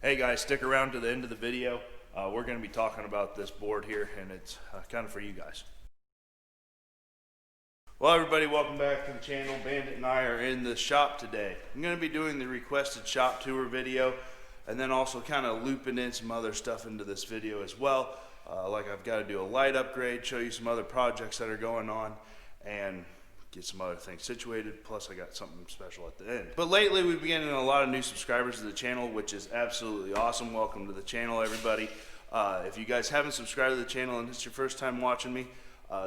Hey guys, stick around to the end of the video. We're going to be talking about this board here, and it's kind of for you guys. Well, everybody, welcome back to the channel. Bandit and I are in the shop today. I'm going to be doing the requested shop tour video, and then also kind of looping in some other stuff into this video as well. Like I've got to do a light upgrade, show you some other projects that are going on, and get some other things situated, plus I got something special at the end. But lately we've been getting a lot of new subscribers to the channel, which is absolutely awesome. Welcome to the channel, everybody. If you guys haven't subscribed to the channel and it's your first time watching me,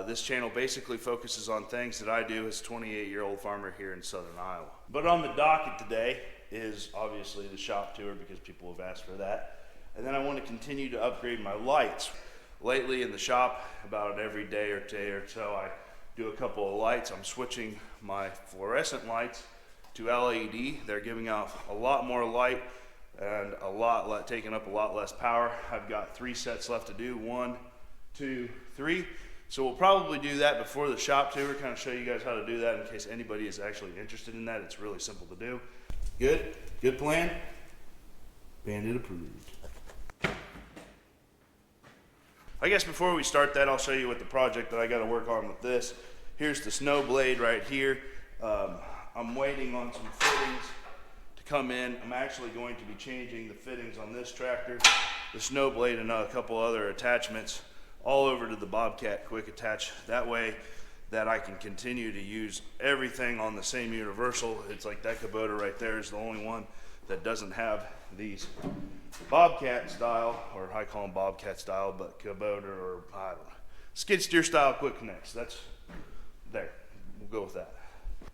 this channel basically focuses on things that I do as a 28-year-old farmer here in southern Iowa. But on the docket today is obviously the shop tour, because people have asked for that. And then I want to continue to upgrade my lights. Lately in the shop, about every day or so, I do a couple of lights. I'm switching my fluorescent lights to LED. They're giving out a lot more light and taking up a lot less power. I've got 3 sets left to do, 1, 2, 3. So we'll probably do that before the shop tour, kind of show you guys how to do that in case anybody is actually interested in that. It's really simple to do. Good plan? Bandit approved. I guess before we start that, I'll show you what the project that I got to work on with this. Here's the snow blade right here. I'm waiting on some fittings to come in. I'm actually going to be changing the fittings on this tractor, the snow blade, and a couple other attachments all over to the Bobcat quick attach. That way that I can continue to use everything on the same universal. It's like that Kubota right there is the only one that doesn't have these Bobcat style, or I call them Bobcat style, but Kubota, or I don't know, skid steer style quick connects. That's there. We'll go with that.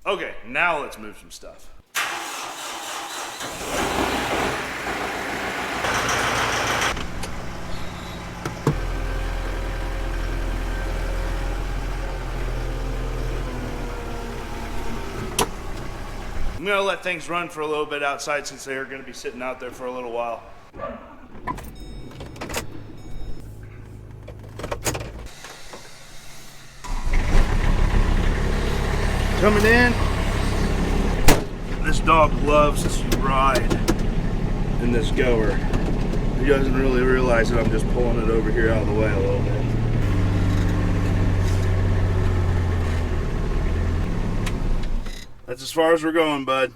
Okay, now let's move some stuff. I'm gonna let things run for a little bit outside since they are gonna be sitting out there for a little while. Coming in. This dog loves to ride in this goer. He doesn't really realize that I'm just pulling it over here out of the way a little bit. That's as far as we're going, bud.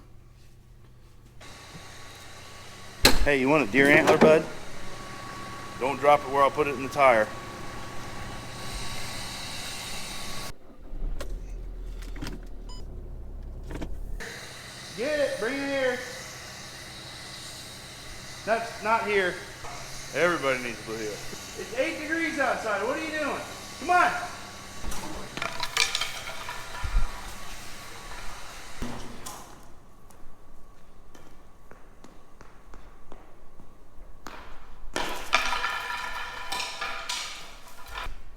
Hey, you want a deer antler, bud? Don't drop it where I'll put it in the tire. Get it, bring it here. That's not here. Everybody needs blue heel. It's 8 degrees outside. What are you doing? Come on.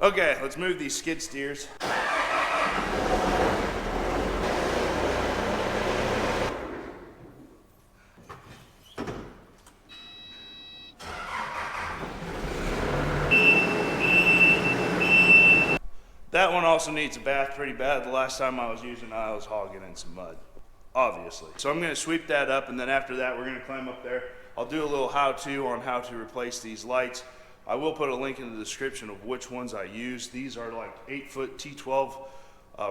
Okay, let's move these skid steers. That one also needs a bath pretty bad. The last time I was using it, I was hogging in some mud, obviously. So I'm gonna sweep that up, and then after that, we're gonna climb up there. I'll do a little how-to on how to replace these lights. I will put a link in the description of which ones I use. These are like 8-foot T12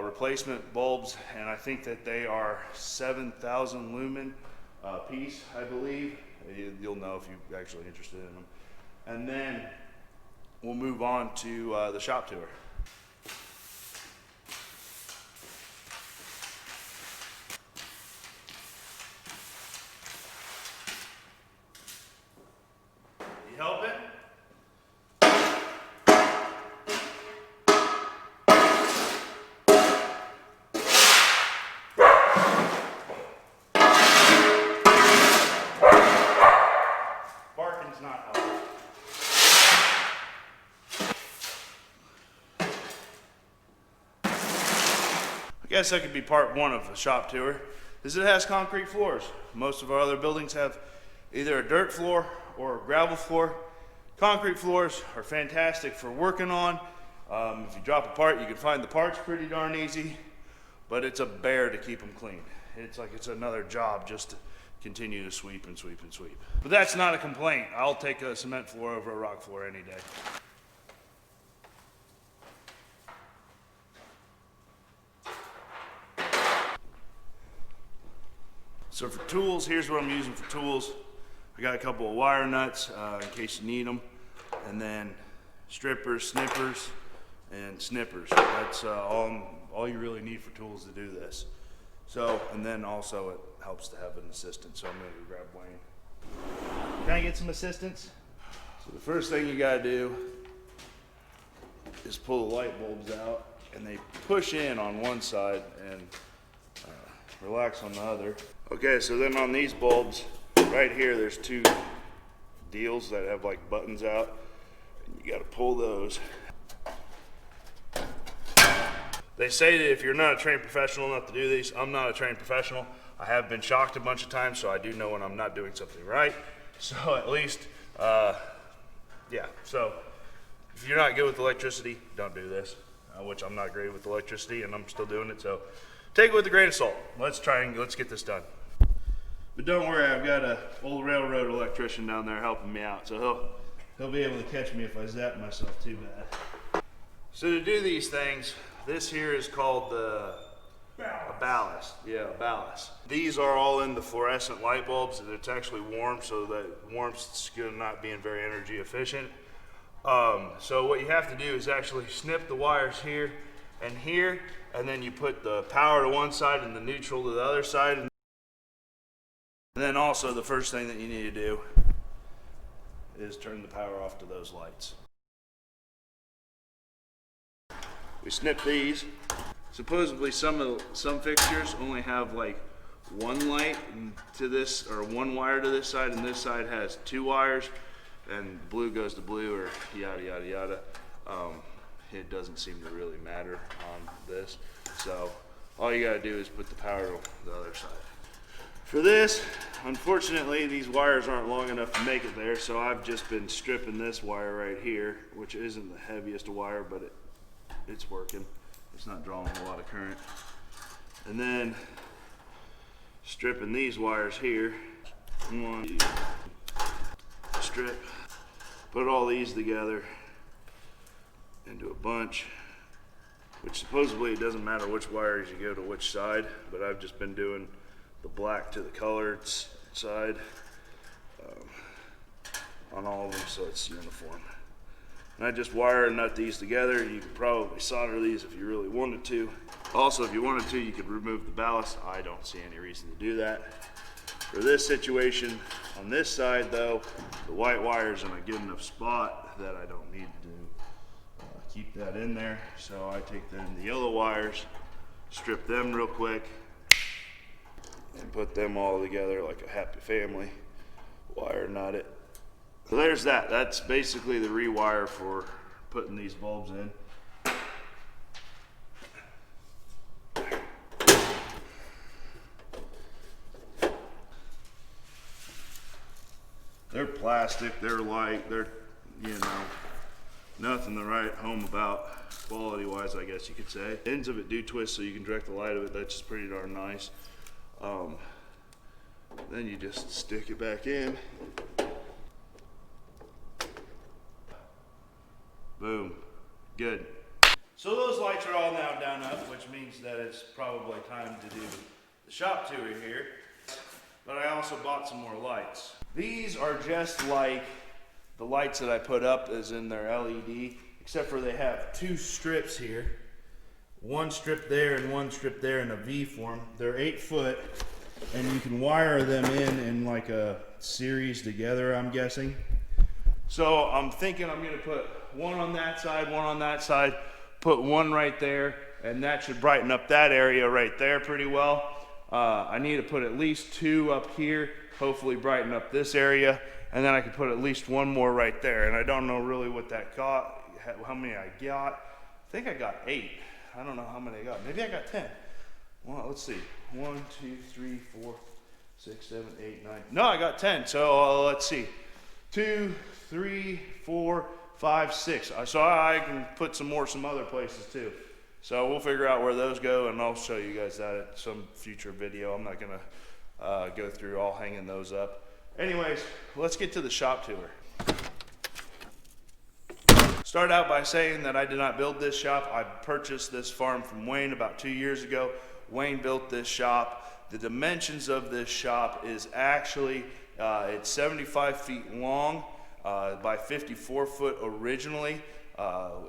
replacement bulbs, and I think that they are 7,000 lumen piece, I believe. You'll know if you're actually interested in them. And then we'll move on to the shop tour. You help it? I guess that could be part one of a shop tour, is it has concrete floors. Most of our other buildings have either a dirt floor or a gravel floor. Concrete floors are fantastic for working on. If you drop a part, you can find the parts pretty darn easy, but it's a bear to keep them clean. It's like it's another job just to continue to sweep and sweep and sweep. But that's not a complaint. I'll take a cement floor over a rock floor any day. So for tools, here's what I'm using for tools. I got a couple of wire nuts in case you need them, and then strippers, snippers, and snippers. That's all you really need for tools to do this. So, and then also it helps to have an assistant, so I'm gonna go grab Wayne. Can I get some assistance? So the first thing you gotta do is pull the light bulbs out, and they push in on one side and relax on the other. Okay, so then on these bulbs, right here, there's two deals that have like buttons out, and you gotta pull those. They say that if you're not a trained professional enough to do these, I'm not a trained professional. I have been shocked a bunch of times, so I do know when I'm not doing something right. So at least, yeah, so if you're not good with electricity, don't do this, which I'm not great with electricity, and I'm still doing it, so take it with a grain of salt. Let's get this done. But don't worry, I've got an old railroad electrician down there helping me out, so he'll be able to catch me if I zap myself too bad. So to do these things, this here is called a ballast. Yeah, a ballast. These are all in the fluorescent light bulbs, and it's actually warm, so that warmth's not being very energy efficient. So what you have to do is actually snip the wires here, and then you put the power to one side and the neutral to the other side. And then also the first thing that you need to do is turn the power off to those lights. We snip these. Supposedly some fixtures only have like one light to this, or one wire to this side, and this side has two wires, and blue goes to blue, or yada yada yada. It doesn't seem to really matter on this. So all you gotta do is put the power to the other side. For this, unfortunately, these wires aren't long enough to make it there, so I've just been stripping this wire right here, which isn't the heaviest wire, but it's working. It's not drawing a lot of current. And then stripping these wires here. One, two, strip, put all these together into a bunch, which supposedly it doesn't matter which wires you go to which side, but I've just been doing the black to the colored side on all of them, so it's uniform. And I just wire and nut these together. You could probably solder these if you really wanted to. Also, if you wanted to, you could remove the ballast. I don't see any reason to do that. For this situation, on this side though, the white wire's in a good enough spot that I don't need to keep that in there. So I take then the yellow wires, strip them real quick, and put them all together like a happy family. Wire nut it. So there's that. That's basically the rewire for putting these bulbs in. They're plastic, they're light, they're, nothing to write home about quality wise, I guess you could say. The ends of it do twist so you can direct the light of it. That's just pretty darn nice. Then you just stick it back in. Boom, good. So those lights are all now done up, which means that it's probably time to do the shop tour here. But I also bought some more lights. These are just like the lights that I put up as in their LED, except for they have two strips here. One strip there and one strip there in a V form. They're 8 foot, and you can wire them in like a series together, I'm guessing. So I'm thinking I'm gonna put one on that side, put one right there, and that should brighten up that area right there pretty well. I need to put at least 2 up here, hopefully brighten up this area, and then I can put at least 1 more right there. And I don't know really what that got, how many I got. I think I got 8. I don't know how many I got. Maybe I got 10. Well, let's see. 1, 2, 3, 4, 6, 7, 8, 9. No, I got 10. So let's see. 2, 3, 4, 5, 6. So I can put some other places too. So we'll figure out where those go, and I'll show you guys that at some future video. I'm not gonna go through all hanging those up. Anyways, let's get to the shop tour. Start out by saying that I did not build this shop. I purchased this farm from Wayne about 2 years ago. Wayne built this shop. The dimensions of this shop is actually, it's 75 feet long by 54 foot originally,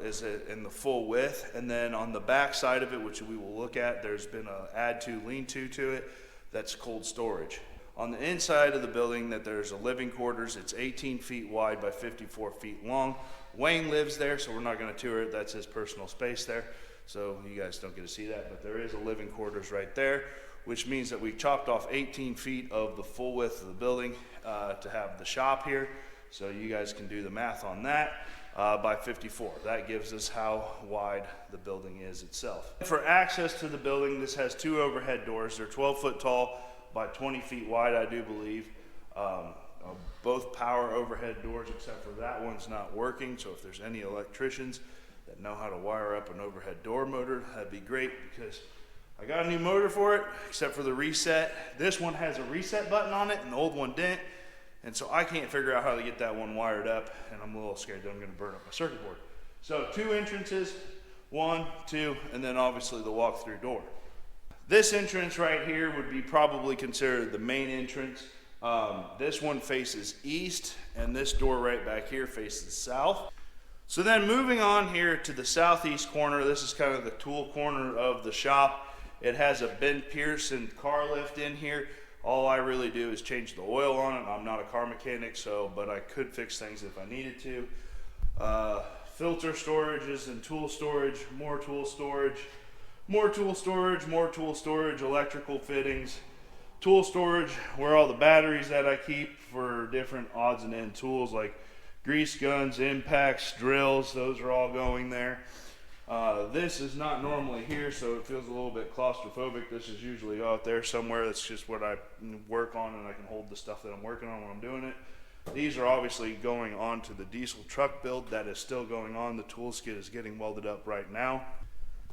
is it in the full width. And then on the back side of it, which we will look at, there's been a add-to, lean-to to it. That's cold storage. On the inside of the building, that there's a living quarters. It's 18 feet wide by 54 feet long. Wayne lives there, so we're not going to tour it. That's his personal space there, so you guys don't get to see that. But there is a living quarters right there, which means that we chopped off 18 feet of the full width of the building to have the shop here. So you guys can do the math on that. By 54. That gives us how wide the building is itself. For access to the building, this has 2 overhead doors. They're 12 foot tall by 20 feet wide, I do believe. Both power overhead doors, except for that one's not working. So if there's any electricians that know how to wire up an overhead door motor, that'd be great, because I got a new motor for it, except for the reset. This one has a reset button on it, and the old one didn't. And so I can't figure out how to get that one wired up, and I'm a little scared that I'm going to burn up my circuit board. So 2 entrances, 1, 2, and then obviously the walk-through door. This entrance right here would be probably considered the main entrance. This one faces east, and this door right back here faces south. So then moving on here to the southeast corner, this is kind of the tool corner of the shop. It has a Ben Pearson car lift in here. All I really do is change the oil on it. I'm not a car mechanic, but I could fix things if I needed to. Filter storages and tool storage, more tool storage, more tool storage, more tool storage, electrical fittings, tool storage, where all the batteries that I keep for different odds and end tools like grease guns, impacts, drills, those are all going there. This is not normally here, so it feels a little bit claustrophobic. This is usually out there somewhere. That's just what I work on, and I can hold the stuff that I'm working on when I'm doing it. These are obviously going on to the diesel truck build that is still going on. The tool skid is getting welded up right now.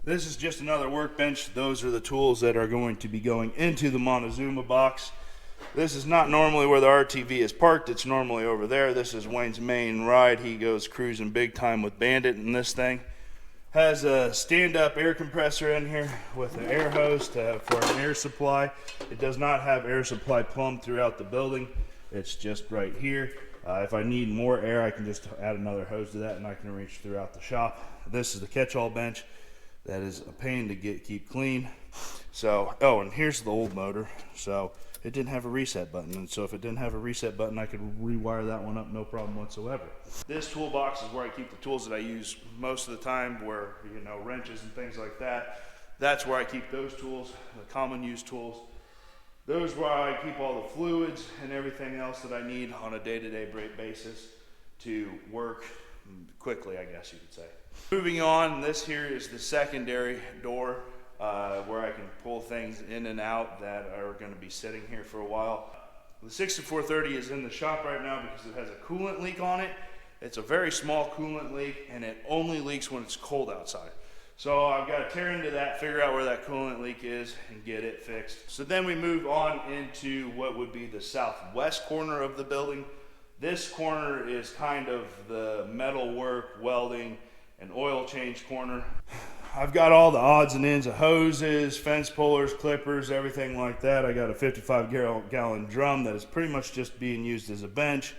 This is just another workbench. Those are the tools that are going to be going into the Montezuma box. This is not normally where the RTV is parked. It's normally over there. This is Wayne's main ride. He goes cruising big time with Bandit in this thing. Has a stand-up air compressor in here with an air hose for an air supply. It does not have air supply plumbed throughout the building. It's just right here. If I need more air, I can just add another hose to that, and I can reach throughout the shop. This is the catch-all bench. That is a pain to keep clean. So, oh, and here's the old motor. So it didn't have a reset button, and so if it didn't have a reset button, I could rewire that one up, no problem whatsoever. This toolbox is where I keep the tools that I use most of the time, where, you know, wrenches and things like that. That's where I keep those tools, the common use tools. Those where I keep all the fluids and everything else that I need on a day-to-day basis to work quickly, I guess you could say. Moving on, this here is the secondary door where I can pull things in and out that are going to be sitting here for a while. The 6430 is in the shop right now because it has a coolant leak on it. It's a very small coolant leak, and it only leaks when it's cold outside. So I've got to tear into that, figure out where that coolant leak is, and get it fixed. So then we move on into what would be the southwest corner of the building. This corner is kind of the metal work, welding, and oil change corner. I've got all the odds and ends of hoses, fence pullers, clippers, everything like that. I got a 55-gallon drum that is pretty much just being used as a bench.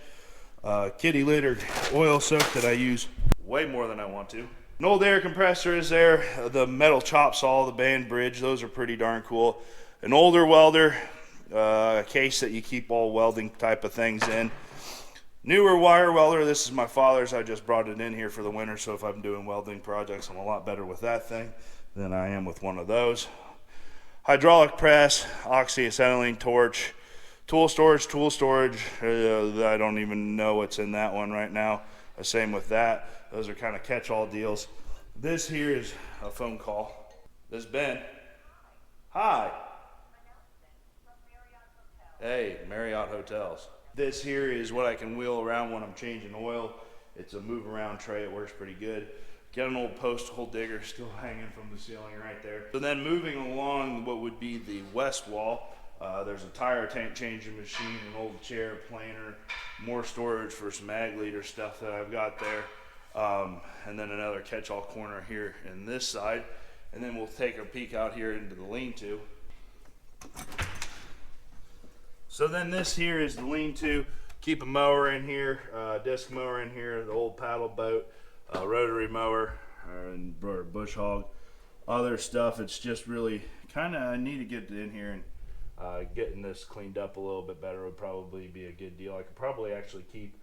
Kitty litter oil soak that I use way more than I want to. An old air compressor is there. The metal chop saw, the band bridge, those are pretty darn cool. An older welder, a case that you keep all welding type of things in. Newer wire welder, this is my father's. I just brought it in here for the winter, so if I'm doing welding projects, I'm a lot better with that thing than I am with one of those. Hydraulic press, oxyacetylene torch, tool storage. I don't even know what's in that one right now. Same with that. Those are kind of catch-all deals. This here is a phone call. This is Ben. Hi. Hey, Marriott Hotels. This here is what I can wheel around when I'm changing oil. It's a move around tray. It works pretty good. Got an old post hole digger still hanging from the ceiling right there. So then moving along what would be the west wall, There's a tire tank changing machine, an old chair, planer, more storage for some ag leader stuff that I've got there. And then another catch-all corner here in this side. And then we'll take a peek out here into the lean-to. So then this here is the lean-to. Keep a mower in here, disc mower in here, the old paddle boat, rotary mower, and bush hog. Other stuff, it's just really kind of, I need to get in here and getting this cleaned up a little bit better would probably be a good deal. I could probably actually keep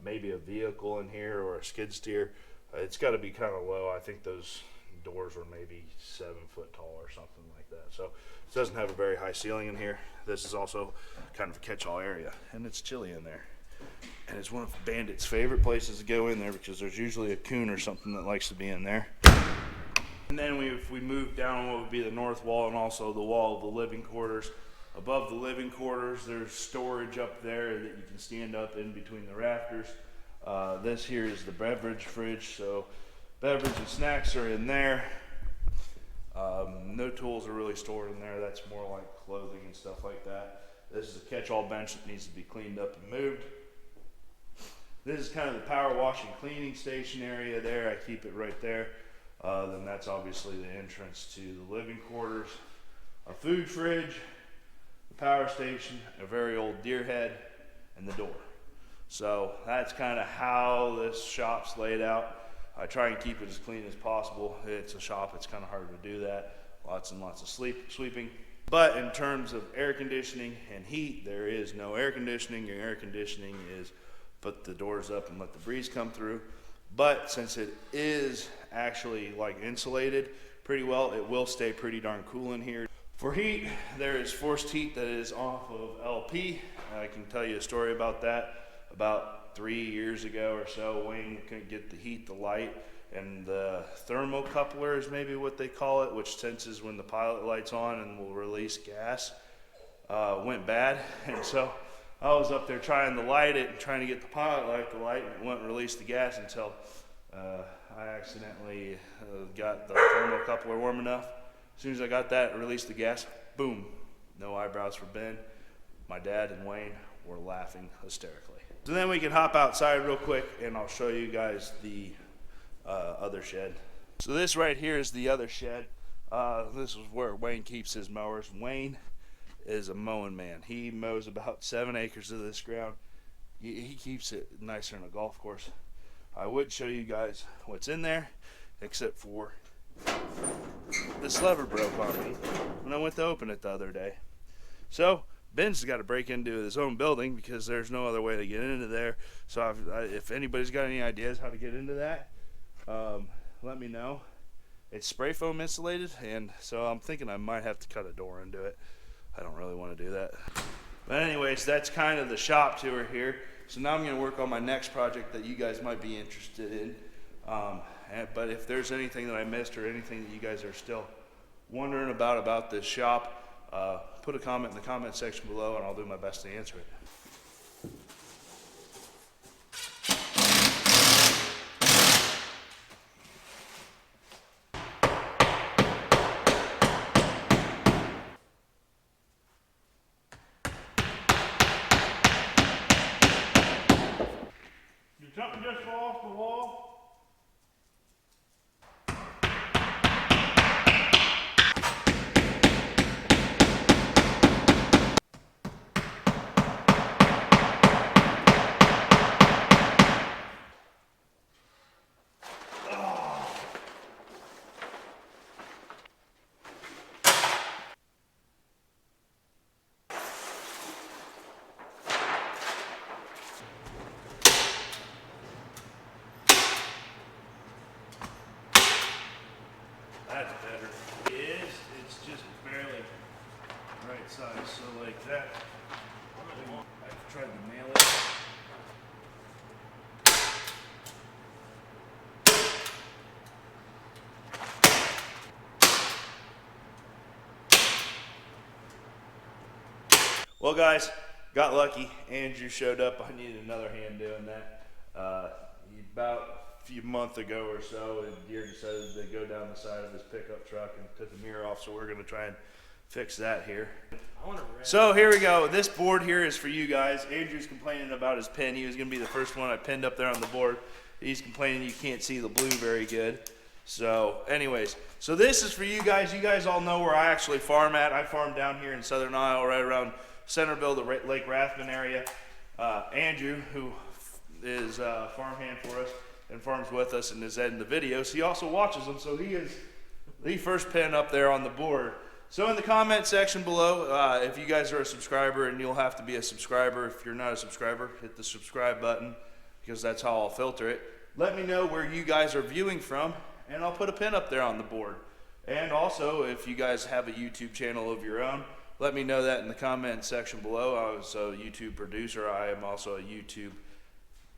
maybe a vehicle in here or a skid steer. It's got to be kind of low. I think those doors are maybe 7 foot tall or something like that. So it doesn't have a very high ceiling in here. This is also kind of a catch-all area, and it's chilly in there. And it's one of Bandit's favorite places to go in there because there's usually a coon or something that likes to be in there. And then we move down what would be the north wall and also the wall of the living quarters. Above the living quarters, there's storage up there that you can stand up in between the rafters. This here is the beverage fridge, so beverage and snacks are in there. No tools are really stored in there. That's more like clothing and stuff like that. This is a catch-all bench that needs to be cleaned up and moved. This is kind of the power washing cleaning station area there. I keep it right there. Then that's obviously the entrance to the living quarters. A food fridge, the power station, a very old deer head, and the door. So that's kind of how this shop's laid out. I try and keep it as clean as possible. It's a shop, it's kind of hard to do that. Lots and lots of sweeping. But in terms of air conditioning and heat, there is no air conditioning. Your air conditioning is put the doors up and let the breeze come through. But since it is actually like insulated pretty well, it will stay pretty darn cool in here. For heat, there is forced heat that is off of LP. I can tell you a story about that. About 3 years ago or so, Wayne couldn't get the heat, the light, and the thermocoupler is maybe what they call it, which senses when the pilot light's on and will release gas, went bad. And so I was up there trying to light it and trying to get the pilot light to light, and it wouldn't release the gas until I accidentally got the thermocoupler warm enough. As soon as I got that, released the gas, boom, no eyebrows for Ben. My dad and Wayne were laughing hysterically. So then we can hop outside real quick and I'll show you guys the other shed. So this right here is the other shed. This is where Wayne keeps his mowers. Wayne is a mowing man. He mows about 7 acres of this ground. He keeps it nicer than a golf course. I would show you guys what's in there, except for this lever broke on me when I went to open it the other day. So Ben's got to break into his own building because there's no other way to get into there. So if anybody's got any ideas how to get into that, let me know. It's spray foam insulated, and so I'm thinking I might have to cut a door into it. I don't really want to do that. But anyways, that's kind of the shop tour here. So now I'm going to work on my next project that you guys might be interested in. But if there's anything that I missed or anything that you guys are still wondering about this shop, put a comment in the comment section below and I'll do my best to answer it. Did something just fall off the wall? That's better. It is. It's just barely right size. So like that. I tried to nail it. Well, guys, got lucky. Andrew showed up. I needed another hand doing that. About a few months ago or so, a deer decided to go down the side of his pickup truck and took the mirror off. So we're going to try and fix that here. I want to red. So here we go. This board here is for you guys. Andrew's complaining about his pin. He was going to be the first one I pinned up there on the board. He's complaining you can't see the blue very good. So anyways, so this is for you guys. You guys all know where I actually farm at. I farm down here in Southern Iowa, right around Centerville, the Lake Rathman area. Andrew, who is a farmhand for us and farms with us and is in the videos, he also watches them. So he is the first pin up there on the board. So in the comment section below, if you guys are a subscriber, and you'll have to be a subscriber. If you're not a subscriber, hit the subscribe button, because that's how I'll filter it. Let me know where you guys are viewing from, and I'll put a pin up there on the board. And also, if you guys have a YouTube channel of your own, let me know that in the comment section below. I was a YouTube producer. I am also a YouTube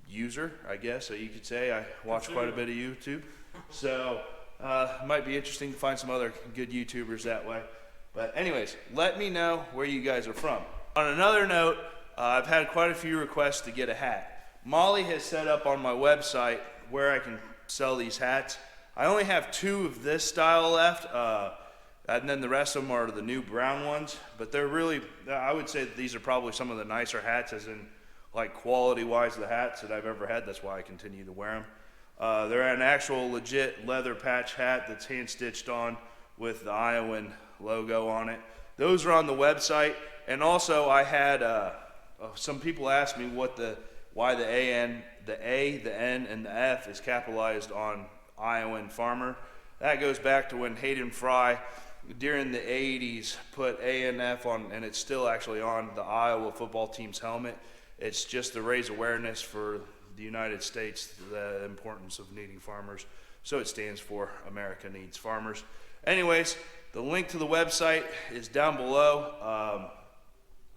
user, I guess, so you could say. I watch quite a bit of YouTube. So it might be interesting to find some other good YouTubers that way. But anyways, let me know where you guys are from. On another note, I've had quite a few requests to get a hat. Molly has set up on my website where I can sell these hats. I only have 2 of this style left, and then the rest of them are the new brown ones. But they're really, I would say that these are probably some of the nicer hats, as in like quality-wise the hats that I've ever had. That's why I continue to wear them. They're an actual legit leather patch hat that's hand-stitched on with the Iowan logo on it. Those are on the website. And also I had some people ask me why the A, the N, and the F is capitalized on Iowan farmer. That goes back to when Hayden Fry during the 80s put A and F on, and it's still actually on the Iowa football team's helmet. It's just to raise awareness for the United States, the importance of needing farmers. So it stands for America Needs Farmers. Anyways, the link to the website is down below,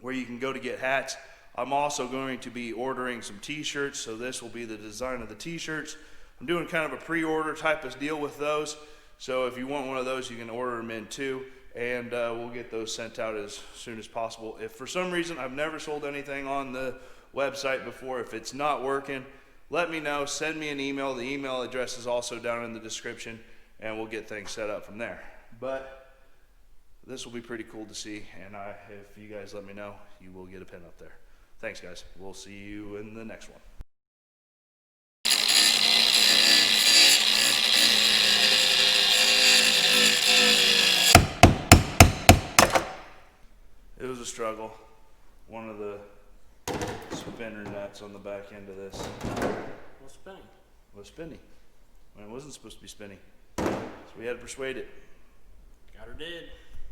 where you can go to get hats. I'm also going to be ordering some t-shirts, so this will be the design of the t-shirts. I'm doing kind of a pre-order type of deal with those, so if you want one of those, you can order them in too, and we'll get those sent out as soon as possible. If for some reason I've never sold anything on the website before, if it's not working, let me know. Send me an email. The email address is also down in the description, and we'll get things set up from there. But this will be pretty cool to see, and if you guys let me know, you will get a pin up there. Thanks, guys. We'll see you in the next one. It was a struggle. One of the spinner nuts on the back end of this What's spinning? was spinning when it wasn't supposed to be spinning. So we had to persuade it. Got her dead.